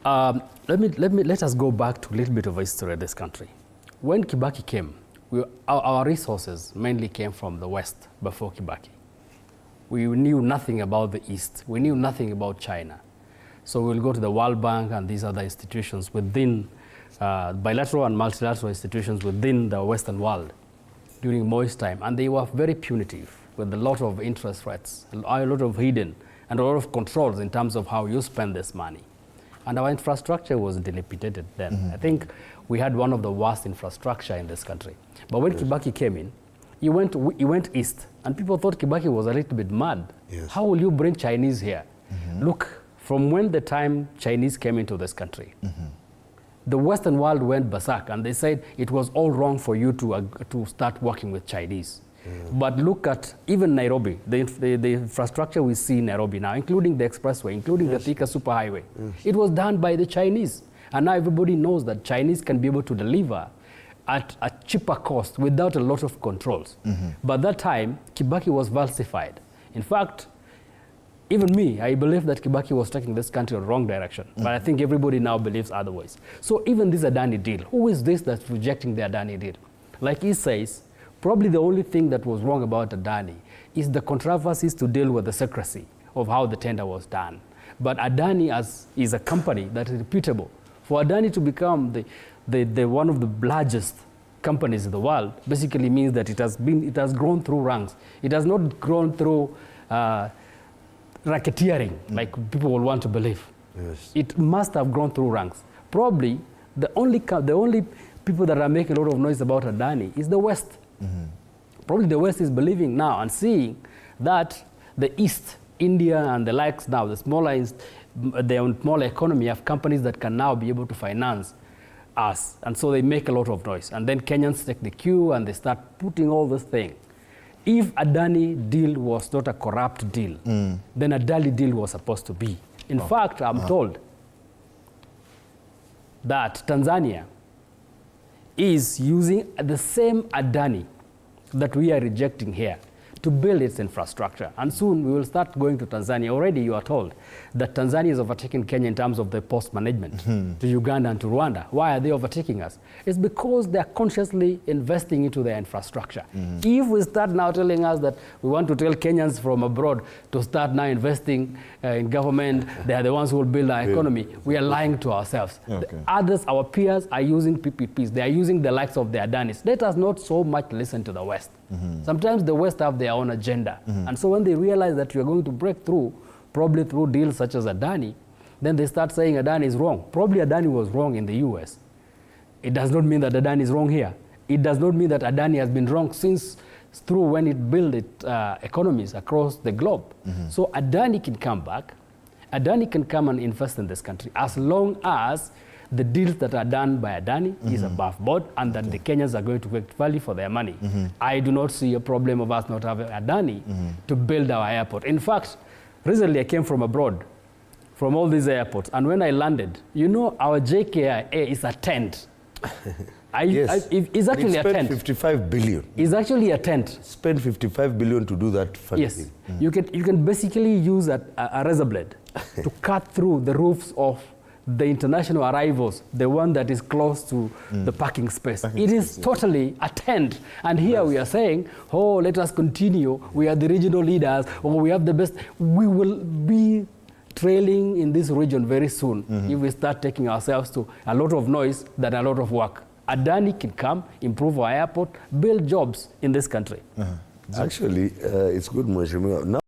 Let us go back to a little bit of history of this country. When Kibaki came, our resources mainly came from the West before Kibaki. We knew nothing about the East. We knew nothing about China. So we'll go to the World Bank and these other institutions within, bilateral and multilateral institutions within the Western world during Moi's time. And they were very punitive with a lot of interest rates, a lot of hidden, and a lot of controls in terms of how you spend this money. And our infrastructure was dilapidated then. Mm-hmm. I think we had one of the worst infrastructure in this country. But when Kibaki came in, he went east, and people thought Kibaki was a little bit mad. Yes. How will you bring Chinese here? Mm-hmm. Look, from when the time Chinese came into this country, mm-hmm. the Western world went berserk, and they said it was all wrong for you to start working with Chinese. Mm. But look at even Nairobi, the infrastructure we see in Nairobi now, including the expressway, including the Thika superhighway. Yes. It was done by the Chinese. And now everybody knows that Chinese can be able to deliver at a cheaper cost without a lot of controls. Mm-hmm. But that time, Kibaki was falsified. In fact, even me, I believe that Kibaki was taking this country in the wrong direction. Mm-hmm. But I think everybody now believes otherwise. So even this Adani deal, who is this that's rejecting the Adani deal? Like he says, probably the only thing that was wrong about Adani is the controversies to deal with the secrecy of how the tender was done. But Adani is a company that is reputable. For Adani to become the one of the largest companies in the world basically means that it has grown through ranks. It has not grown through racketeering, like people will want to believe. Yes. It must have grown through ranks. Probably the only people that are making a lot of noise about Adani is the West. Mm-hmm. Probably the West is believing now and seeing that the East, India and the likes now, the smaller economy have companies that can now be able to finance us. And so they make a lot of noise. And then Kenyans take the cue and they start putting all this thing. If Adani deal was not a corrupt deal, then Adani deal was supposed to be. In fact, I'm told that Tanzania is using the same Adani that we are rejecting here to build its infrastructure. And soon we will start going to Tanzania. Already you are told that Tanzania is overtaking Kenya in terms of the post management to Uganda and to Rwanda. Why are they overtaking us? It's because they are consciously investing into their infrastructure. If we start now telling us that we want to tell Kenyans from abroad to start now investing in government, they are the ones who will build our economy, we are lying to ourselves. Okay. The others, our peers, are using PPPs. They are using the likes of the Adanis. Let us not so much listen to the West. Sometimes the West have their own agenda. And so when they realize that you are going to break through, probably through deals such as Adani, then they start saying Adani is wrong. Probably Adani was wrong in the US. It does not mean that Adani is wrong here. It does not mean that Adani has been wrong since through when it built its economies across the globe. So Adani can come back. Adani can come and invest in this country as long as the deals that are done by Adani is above board and that the Kenyans are going to get value for their money. I do not see a problem of us not having Adani to build our airport. In fact, recently I came from abroad, from all these airports, and when I landed, you know, our JKIA is a tent. It's actually a tent. 55 billion. It's actually a tent. Spend 55 billion to do that funny thing. You can basically use a razor blade to cut through the roofs of the international arrivals, the one that is close to the parking space. It is totally a tent. And here we are saying, oh, let us continue. We are the regional leaders, or we have the best. We will be trailing in this region very soon if we start taking ourselves to a lot of noise than a lot of work. Adani can come, improve our airport, build jobs in this country. Actually, it's good, Mheshimiwa.